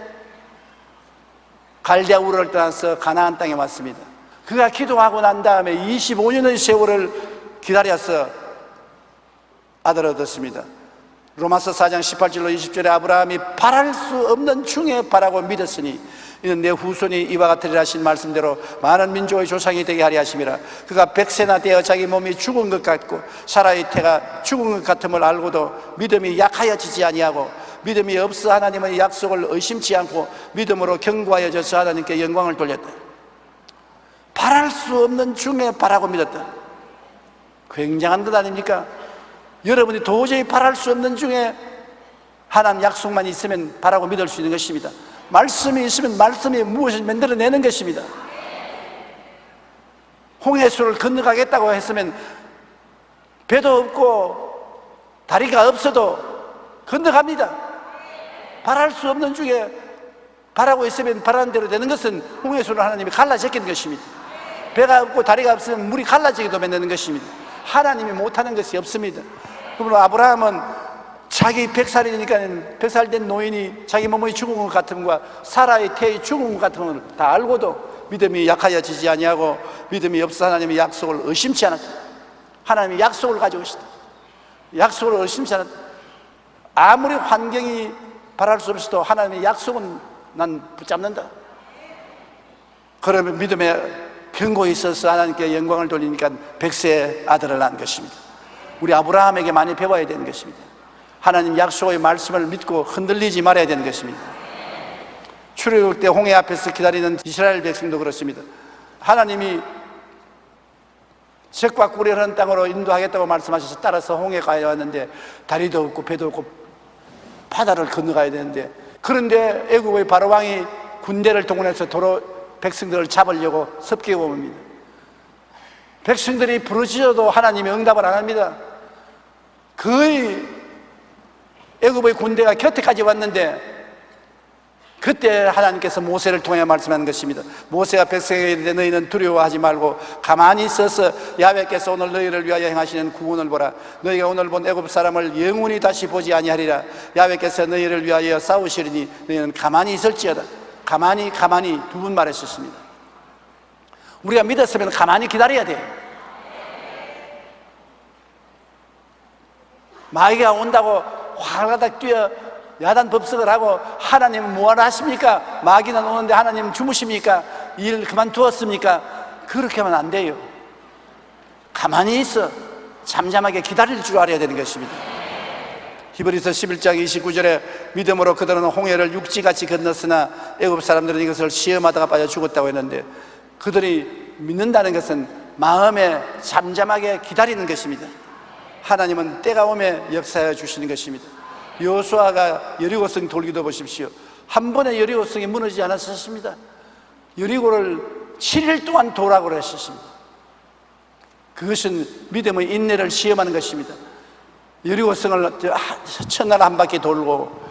갈대아 우르를 떠나서 가나안 땅에 왔습니다. 그가 기도하고 난 다음에 25년의 세월을 기다려서 아들을 얻었습니다. 로마서 4장 18절로 20절에 아브라함이 바랄 수 없는 중에 바라고 믿었으니 이는 내 후손이 이와 같으리라 하신 말씀대로 많은 민족의 조상이 되게 하리 하심이라. 그가 100세나 되어 자기 몸이 죽은 것 같고 사라의 태가 죽은 것 같음을 알고도 믿음이 약하여지지 아니하고 믿음이 없어 하나님의 약속을 의심치 않고 믿음으로 견고하여 져서 하나님께 영광을 돌렸다. 바랄 수 없는 중에 바라고 믿었다. 굉장한 것 아닙니까? 여러분이 도저히 바랄 수 없는 중에 하나님 약속만 있으면 바라고 믿을 수 있는 것입니다. 말씀이 있으면 말씀이 무엇을 만들어내는 것입니다. 홍해수를 건너가겠다고 했으면 배도 없고 다리가 없어도 건너갑니다. 바랄 수 없는 중에 바라고 있으면 바라는 대로 되는 것은 홍해수를 하나님이 갈라제끼는 것입니다. 배가 없고 다리가 없으면 물이 갈라지기도 만드는 것입니다. 하나님이 못하는 것이 없습니다. 그러므로 아브라함은 자기 100살이니까 100살 된 노인이 자기 몸의 죽은 것 같음과 사라의 태의 죽은 것 같은 걸 다 알고도 믿음이 약하여지지 아니하고 믿음이 없어 하나님의 약속을 의심치 않았다. 하나님이 약속을 가지고 있다. 약속을 의심치 않았다. 아무리 환경이 바랄 수 없어도 하나님의 약속은 난 붙잡는다. 그러면 믿음에 견고히 있어서 하나님께 영광을 돌리니까 100세의 아들을 낳은 것입니다. 우리 아브라함에게 많이 배워야 되는 것입니다. 하나님 약속의 말씀을 믿고 흔들리지 말아야 되는 것입니다. 출애굽 때 홍해 앞에서 기다리는 이스라엘 백성도 그렇습니다. 하나님이 색과 꿀이 흐르는 땅으로 인도하겠다고 말씀하셔서 따라서 홍해 가야 왔는데 다리도 없고 배도 없고 바다를 건너가야 되는데, 그런데 애국의 바로왕이 군대를 동원해서 도로 백성들을 잡으려고 섭격해 옵니다. 백성들이 부르짖어도 하나님이 응답을 안 합니다. 거의 애국의 군대가 곁에까지 왔는데 그때 하나님께서 모세를 통해 말씀하는 것입니다. 모세가 백성에게 이르되 너희는 두려워하지 말고 가만히 있어서 야훼께서 오늘 너희를 위하여 행하시는 구원을 보라. 너희가 오늘 본 애굽 사람을 영원히 다시 보지 아니하리라. 야훼께서 너희를 위하여 싸우시리니 너희는 가만히 있을지어다. 가만히 두 번 말했었습니다. 우리가 믿었으면 가만히 기다려야 돼요. 마귀가 온다고 화가닥 뛰어 야단 법석을 하고 하나님은 뭐하러 하십니까? 마귀는 오는데 하나님은 주무십니까? 일 그만두었습니까? 그렇게 하면 안 돼요. 가만히 있어 잠잠하게 기다릴 줄 알아야 되는 것입니다. 히브리서 11장 29절에 믿음으로 그들은 홍해를 육지같이 건넜으나 애굽 사람들은 이것을 시험하다가 빠져 죽었다고 했는데, 그들이 믿는다는 것은 마음에 잠잠하게 기다리는 것입니다. 하나님은 때가 오면 역사해 주시는 것입니다. 여호수아가 여리고성 돌기도 보십시오. 한 번에 여리고성이 무너지지 않았었습니다. 여리고를 7일 동안 도라고 했었습니다. 그것은 믿음의 인내를 시험하는 것입니다. 여리고성을 첫날 한 바퀴 돌고,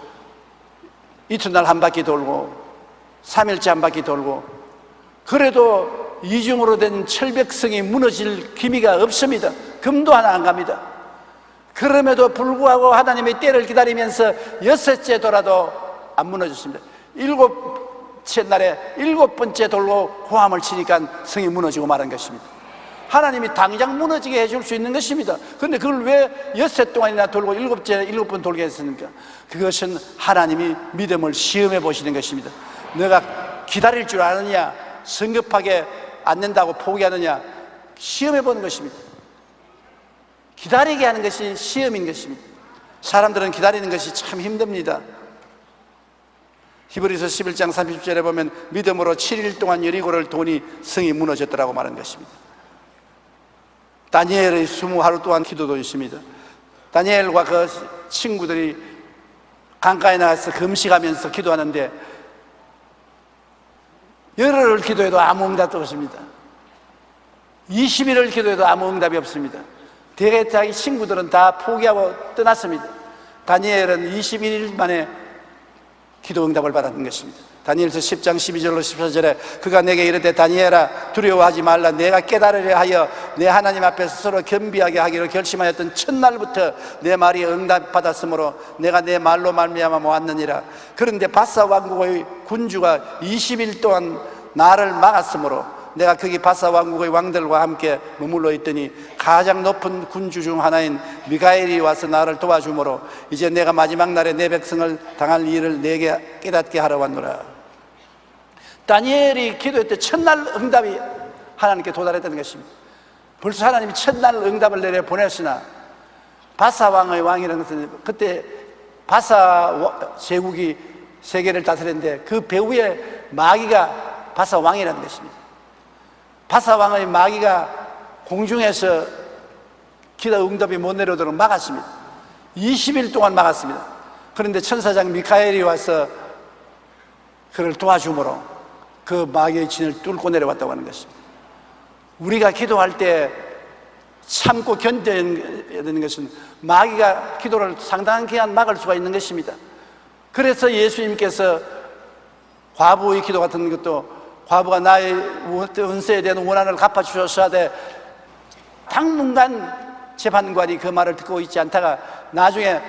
이튿날 한 바퀴 돌고, 3일째 한 바퀴 돌고, 그래도 이중으로 된 철벽성이 무너질 기미가 없습니다. 금도 하나 안 갑니다. 그럼에도 불구하고 하나님의 때를 기다리면서 6째 돌아도 안 무너졌습니다. 7째 날에 7번째 돌고 고함을 치니까 성이 무너지고 말한 것입니다. 하나님이 당장 무너지게 해줄 수 있는 것입니다. 그런데 그걸 왜 6째 동안이나 돌고 7번 돌게 했습니까? 그것은 하나님이 믿음을 시험해 보시는 것입니다. 너가 기다릴 줄 아느냐, 성급하게 안 된다고 포기하느냐, 시험해 보는 것입니다. 기다리게 하는 것이 시험인 것입니다. 사람들은 기다리는 것이 참 힘듭니다. 히브리서 11장 30절에 보면 믿음으로 7일 동안 여리고를 도니 성이 무너졌더라고 말한 것입니다. 다니엘의 20하루 동안 기도도 있습니다. 다니엘과 그 친구들이 강가에 나가서 금식하면서 기도하는데 열흘을 기도해도 아무 응답도 없습니다. 20일을 기도해도 아무 응답이 없습니다. 대개 자기 친구들은 다 포기하고 떠났습니다. 다니엘은 21일 만에 기도 응답을 받았던 것입니다. 다니엘서 10장 12절로 14절에 그가 내게 이르되 다니엘아 두려워하지 말라. 내가 깨달으려 하여 내 하나님 앞에서 서로 겸비하게 하기로 결심하였던 첫날부터 내 말이 응답받았으므로 내가 내 말로 말미암아 모았느니라. 그런데 바사 왕국의 군주가 20일 동안 나를 막았으므로 내가 거기 바사 왕국의 왕들과 함께 머물러 있더니 가장 높은 군주 중 하나인 미가엘이 와서 나를 도와주므로 이제 내가 마지막 날에 내 백성을 당할 일을 내게 깨닫게 하러 왔노라. 다니엘이 기도할 때 첫날 응답이 하나님께 도달했다는 것입니다. 벌써 하나님이 첫날 응답을 내려 보냈으나 바사 왕의 왕이라는 것은 그때 바사 제국이 세계를 다스렸는데 그 배후에 마귀가 바사 왕이라는 것입니다. 바사 왕의 마귀가 공중에서 기도 응답이 못 내려오도록 막았습니다. 20일 동안 막았습니다. 그런데 천사장 미카엘이 와서 그를 도와주므로 그 마귀의 진을 뚫고 내려왔다고 하는 것입니다. 우리가 기도할 때 참고 견뎌야 되는 것은 마귀가 기도를 상당한 기간 막을 수가 있는 것입니다. 그래서 예수님께서 과부의 기도 같은 것도 과부가 나의 은세에 대한 원한을 갚아주셔서 하되 당분간 재판관이 그 말을 듣고 있지 않다가 나중에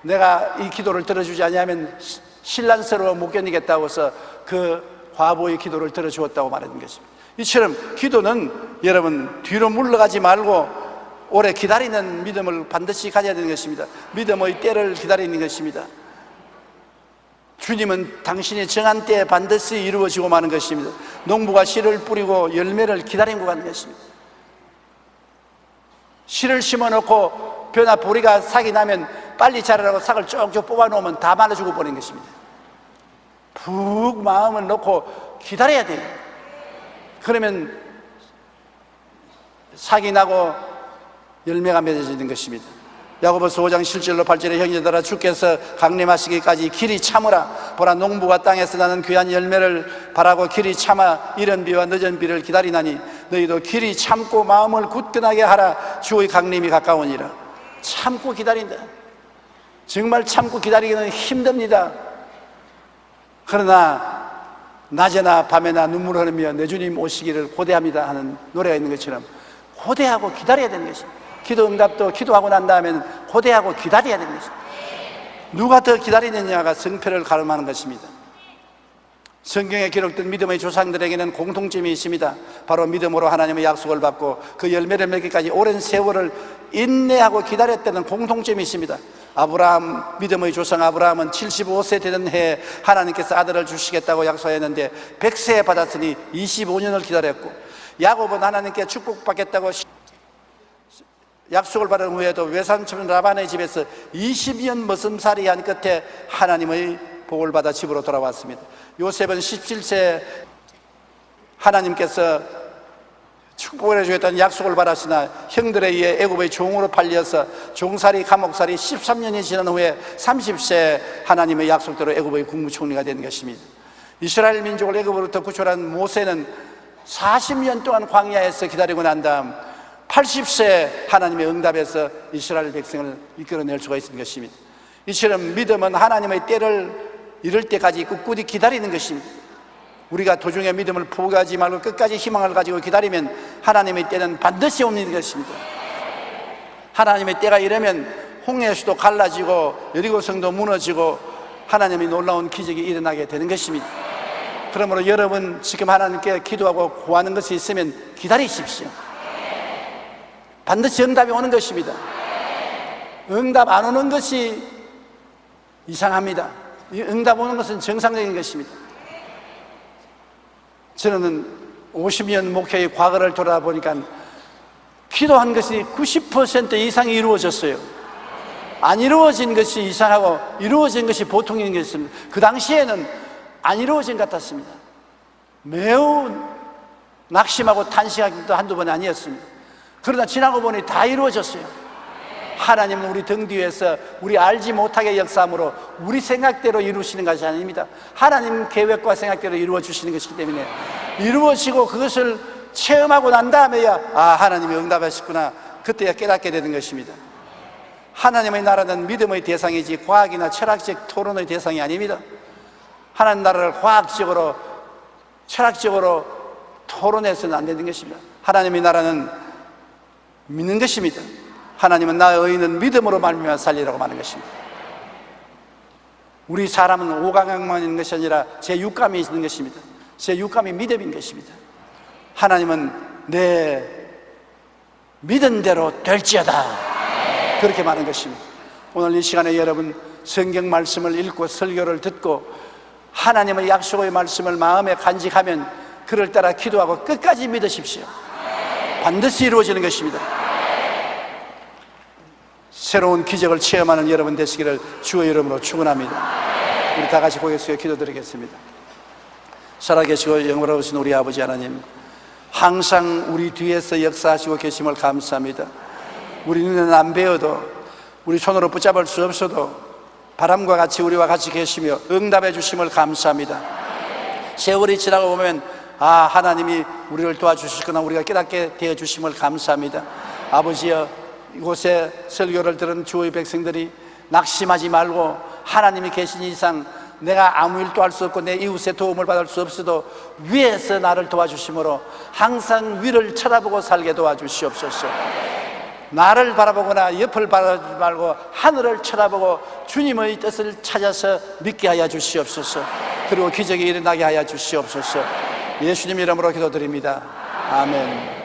내가 이 기도를 들어주지 아니하면 신란스러워 못 견디겠다고 해서 그 과부의 기도를 들어주었다고 말하는 것입니다. 이처럼 기도는 여러분 뒤로 물러가지 말고 오래 기다리는 믿음을 반드시 가져야 되는 것입니다. 믿음의 때를 기다리는 것입니다. 주님은 당신이 정한 때에 반드시 이루어지고 마는 것입니다. 농부가 씨를 뿌리고 열매를 기다리고 가는 것입니다. 씨를 심어놓고 벼나 보리가 삭이 나면 빨리 자라라고 삭을 쭉쭉 뽑아놓으면 다 말라주고 버리는 것입니다. 푹 마음을 놓고 기다려야 돼요. 그러면 삭이 나고 열매가 맺어지는 것입니다. 야고보서 5장 7절로 8절에 형제들아 주께서 강림하시기까지 길이 참으라. 보라 농부가 땅에서 나는 귀한 열매를 바라고 길이 참아 이른 비와 늦은 비를 기다리나니 너희도 길이 참고 마음을 굳건하게 하라. 주의 강림이 가까우니라. 참고 기다린다. 정말 참고 기다리기는 힘듭니다. 그러나 낮에나 밤에나 눈물을 흘리며 내 주님 오시기를 고대합니다 하는 노래가 있는 것처럼 고대하고 기다려야 되는 것입니다. 기도 응답도 기도하고 난 다음에는 고대하고 기다려야 되는 것입니다. 누가 더 기다리느냐가 성패를 가름하는 것입니다. 성경에 기록된 믿음의 조상들에게는 공통점이 있습니다. 바로 믿음으로 하나님의 약속을 받고 그 열매를 맺기까지 오랜 세월을 인내하고 기다렸다는 공통점이 있습니다. 아브라함, 믿음의 조상 아브라함은 75세 되던 해에 하나님께서 아들을 주시겠다고 약속했는데 100세에 받았으니 25년을 기다렸고, 야곱은 하나님께 축복받겠다고 약속을 받은 후에도 외삼촌 라반의 집에서 20년 머슴살이 한 끝에 하나님의 복을 받아 집으로 돌아왔습니다. 요셉은 17세 하나님께서 축복을 해주겠다는 약속을 받았으나 형들에 의해 애굽의 종으로 팔려서 종살이 감옥살이 13년이 지난 후에 30세 하나님의 약속대로 애굽의 국무총리가 된 것입니다. 이스라엘 민족을 애굽으로부터 구출한 모세는 40년 동안 광야에서 기다리고 난 다음 80세 하나님의 응답에서 이스라엘 백성을 이끌어낼 수가 있는 것입니다. 이처럼 믿음은 하나님의 때를 이룰 때까지 꿋꿋이 기다리는 것입니다. 우리가 도중에 믿음을 포기하지 말고 끝까지 희망을 가지고 기다리면 하나님의 때는 반드시 옵는 것입니다. 하나님의 때가 이르면 홍해수도 갈라지고 여리고성도 무너지고 하나님의 놀라운 기적이 일어나게 되는 것입니다. 그러므로 여러분 지금 하나님께 기도하고 구하는 것이 있으면 기다리십시오. 반드시 응답이 오는 것입니다. 응답 안 오는 것이 이상합니다. 응답 오는 것은 정상적인 것입니다. 저는 50년 목회의 과거를 돌아보니까 기도한 것이 90% 이상이 이루어졌어요. 안 이루어진 것이 이상하고 이루어진 것이 보통인 것입니다. 그 당시에는 안 이루어진 것 같았습니다. 매우 낙심하고 탄식하기도 한두 번 아니었습니다. 그러나 지나고 보니 다 이루어졌어요. 하나님은 우리 등 뒤에서 우리 알지 못하게 역사함으로 우리 생각대로 이루시는 것이 아닙니다. 하나님 계획과 생각대로 이루어 주시는 것이기 때문에 이루어지고 그것을 체험하고 난 다음에야 하나님이 응답하셨구나, 그때야 깨닫게 되는 것입니다. 하나님의 나라는 믿음의 대상이지 과학이나 철학적 토론의 대상이 아닙니다. 하나님 나라를 과학적으로 철학적으로 토론해서는 안 되는 것입니다. 하나님의 나라는 믿는 것입니다. 하나님은 나의 의인은 믿음으로 말미암아 살리라고 말하는 것입니다. 우리 사람은 오감만 있는 것이 아니라 제 육감이 있는 것입니다. 제 육감이 믿음인 것입니다. 하나님은 내 믿은 대로 될지어다, 그렇게 말하는 것입니다. 오늘 이 시간에 여러분 성경 말씀을 읽고 설교를 듣고 하나님의 약속의 말씀을 마음에 간직하면 그를 따라 기도하고 끝까지 믿으십시오. 반드시 이루어지는 것입니다. 새로운 기적을 체험하는 여러분 되시기를 주의 이름으로 축원합니다. 우리 다 같이 고개 숙여 기도드리겠습니다. 살아계시고 영원하신 우리 아버지 하나님, 항상 우리 뒤에서 역사하시고 계심을 감사합니다. 우리 눈에는 안 배워도, 우리 손으로 붙잡을 수 없어도 바람과 같이 우리와 같이 계시며 응답해 주심을 감사합니다. 세월이 지나고 보면 하나님이 우리를 도와주시거나 우리가 깨닫게 되어 주심을 감사합니다. 아버지여, 이곳에 설교를 들은 주의 백성들이 낙심하지 말고 하나님이 계신 이상 내가 아무 일도 할 수 없고 내 이웃의 도움을 받을 수 없어도 위에서 나를 도와주심으로 항상 위를 쳐다보고 살게 도와주시옵소서. 나를 바라보거나 옆을 바라보지 말고 하늘을 쳐다보고 주님의 뜻을 찾아서 믿게 하여 주시옵소서. 그리고 기적이 일어나게 하여 주시옵소서. 예수님 이름으로 기도드립니다. 아멘.